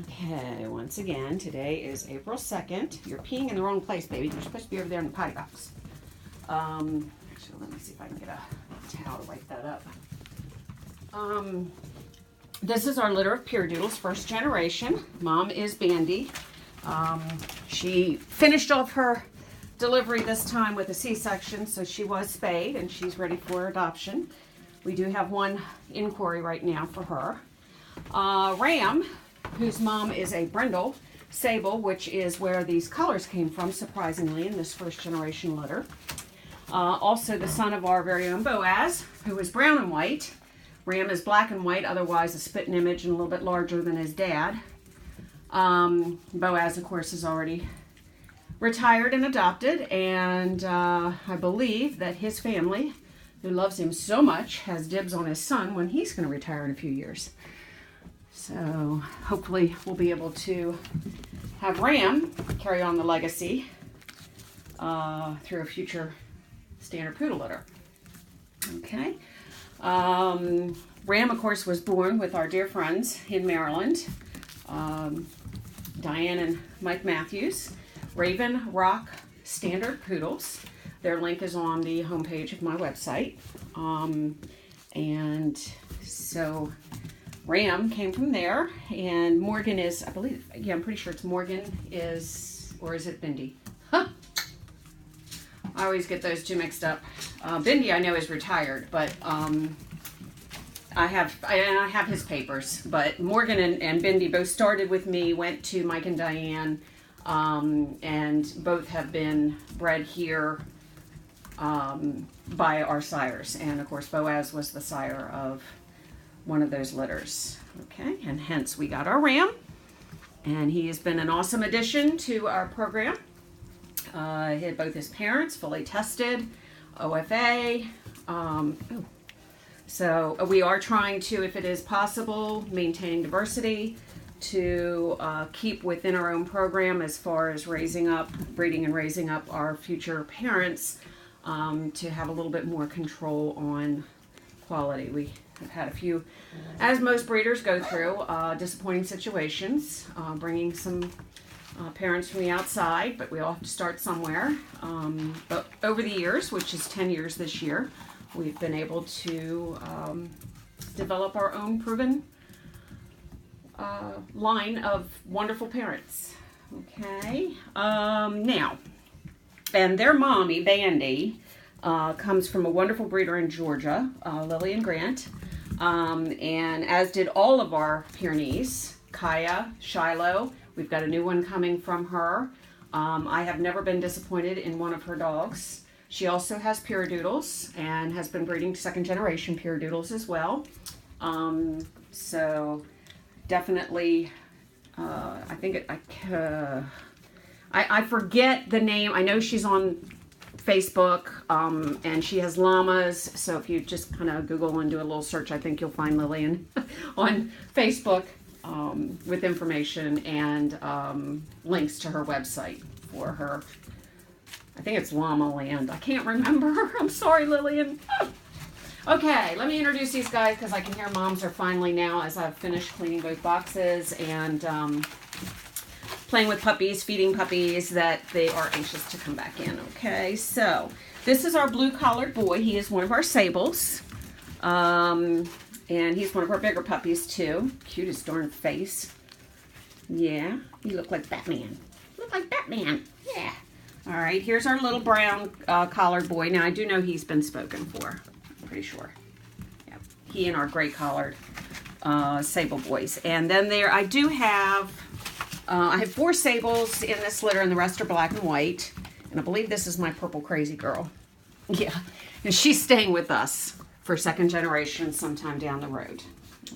Okay, once again, today is April 2nd. You're peeing in the wrong place, baby. You're supposed to be over there in the potty box. Actually, let me see if I can get a towel to wipe that up. This is our litter of Pyredoodles, first generation. Mom is Bandi. She finished off her delivery this time with a C-section, so she was spayed and she's ready for adoption. We do have one inquiry right now for her. Ram, whose mom is a brindle, sable, which is where these colors came from, surprisingly, in this first generation litter. Also the son of our very own Boaz, who is brown and white. Ram is black and white, otherwise a spitting image and a little bit larger than his dad. Boaz, of course, is already retired and adopted, and I believe that his family, who loves him so much, has dibs on his son when he's going to retire in a few years. So hopefully we'll be able to have Ram carry on the legacy through a future standard poodle litter. Okay. Ram, of course, was born with our dear friends in Maryland, Diane and Mike Matthews, Raven Rock Standard Poodles. Their link is on the homepage of my website. And so Ram came from there, and Morgan is, I believe, yeah, I'm pretty sure it's Morgan is, or is it Bindi? Huh. I always get those two mixed up. Bindi, I know, is retired, but I have his papers. But Morgan and Bindi both started with me, went to Mike and Diane, and both have been bred here by our sires. And of course, Boaz was the sire of one of those litters. Okay, and hence we got our Ram, and he has been an awesome addition to our program. He had both his parents fully tested, OFA. So we are trying to, if it is possible, maintain diversity to keep within our own program as far as raising up, breeding and raising up our future parents, to have a little bit more control on quality. We have had a few, as most breeders go through, disappointing situations, bringing some parents from the outside, but we all have to start somewhere. But over the years, which is 10 years this year, we've been able to develop our own proven line of wonderful parents. Okay, now, and their mommy, Bandi, comes from a wonderful breeder in Georgia, Lillian Grant, and as did all of our Pyrenees, Kaya, Shiloh. We've got a new one coming from her. I have never been disappointed in one of her dogs. She also has Pyredoodles and has been breeding second generation Pyredoodles as well. So definitely, I think I forget the name. I know she's on Facebook, and she has llamas. So if you just kind of Google and do a little search, I think you'll find Lillian on Facebook with information and links to her website for her. I think it's Llama Land. I can't remember. I'm sorry, Lillian. Okay, let me introduce these guys because I can hear moms are finally now, as I've finished cleaning both boxes and playing with puppies, feeding puppies, that they are anxious to come back in. Okay, so this is our blue-collared boy. He is one of our sables. And he's one of our bigger puppies, too. Cutest darn face. Yeah, you look like Batman. Look like Batman. Yeah. All right, here's our little brown collared boy. Now, I do know he's been spoken for. I'm pretty sure. Yeah, he and our gray collared sable boys. And then there, I do have, I have 4 sables in this litter, and the rest are black and white. And I believe this is my purple crazy girl. Yeah, and she's staying with us for second generation sometime down the road.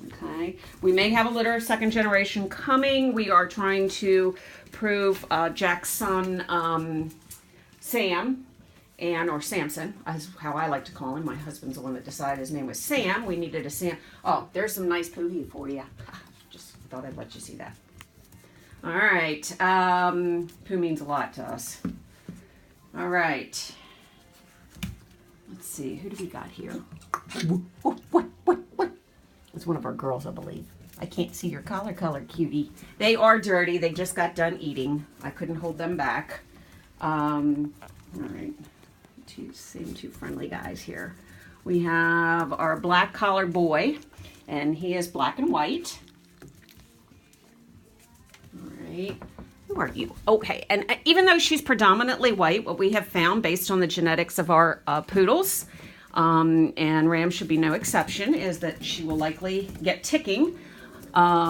Okay, we may have a litter of second generation coming. We are trying to prove Jack's son, Sam, or Samson, as how I like to call him. My husband's the one that decided his name was Sam. We needed a Sam. Oh, there's some nice poo here for you. Just thought I'd let you see that. All right, poo means a lot to us. All right. Let's see, who do we got here? What? It's one of our girls, I believe. I can't see your collar, cutie. They are dirty. They just got done eating. I couldn't hold them back. All right, two friendly guys here. We have our black collar boy, and he is black and white. All right. Who are you? Okay, and even though she's predominantly white, what we have found based on the genetics of our poodles, and Ram should be no exception, is that she will likely get ticking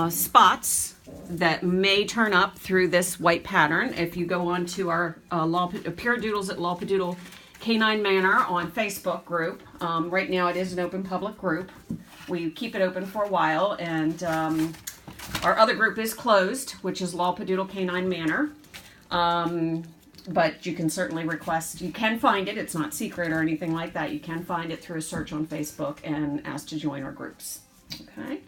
spots that may turn up through this white pattern. If you go on to our Pyredoodles at Lawpadoodle Canine Manor on Facebook group, right now it is an open public group. We keep it open for a while, and our other group is closed, which is Lawpadoodle Canine Manor. But you can certainly request, you can find it, it's not secret or anything like that. You can find it through a search on Facebook and ask to join our groups. Okay?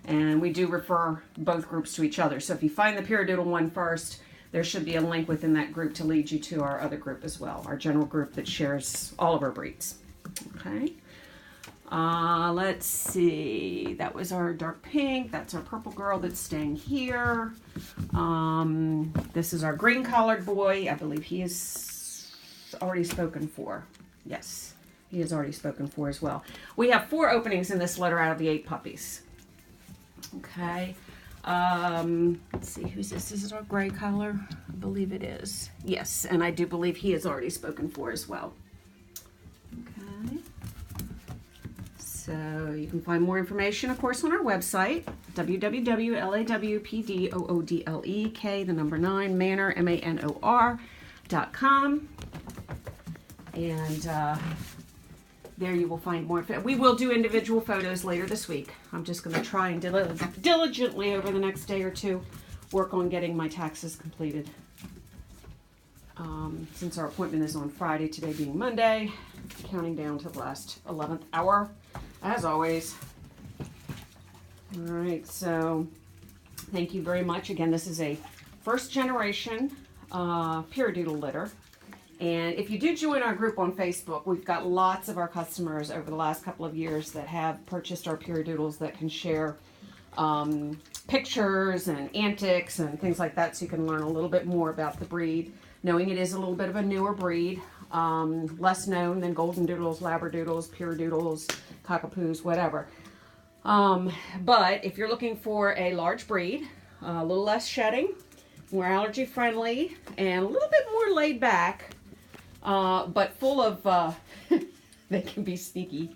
And we do refer both groups to each other. So if you find the Pyredoodle one first, there should be a link within that group to lead you to our other group as well, our general group that shares all of our breeds. Okay? Let's see, that was our dark pink, that's our purple girl that's staying here. This is our green collared boy. I believe he is already spoken for. Yes, he is already spoken for as well. We have 4 openings in this litter out of the 8 puppies. Okay, let's see, who's this? This is our gray collar, I believe it is. Yes, and I do believe he is already spoken for as well. Okay. So you can find more information, of course, on our website, www.lawpadoodlek, 9, manor.com. And there you will find more. We will do individual photos later this week. I'm just going to try and diligently over the next day or two work on getting my taxes completed. Since our appointment is on Friday, today being Monday, counting down to the last 11th hour. As always. All right, so thank you very much. Again, this is a first generation Pyredoodle litter. And if you do join our group on Facebook, we've got lots of our customers over the last couple of years that have purchased our Pyredoodles that can share pictures and antics and things like that, so you can learn a little bit more about the breed, knowing it is a little bit of a newer breed. Less known than Golden Doodles, Labradoodles, Pyredoodles, Cockapoos, whatever. But if you're looking for a large breed, a little less shedding, more allergy friendly, and a little bit more laid back, but full of, they can be sneaky.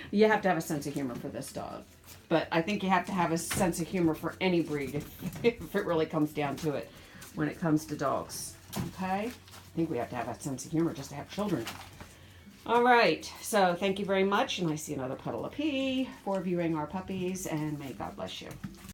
You have to have a sense of humor for this dog. But I think you have to have a sense of humor for any breed if it really comes down to it when it comes to dogs. Okay? I think we have to have a sense of humor just to have children. All right, so thank you very much, and I see another puddle of pee for viewing our puppies, and may God bless you.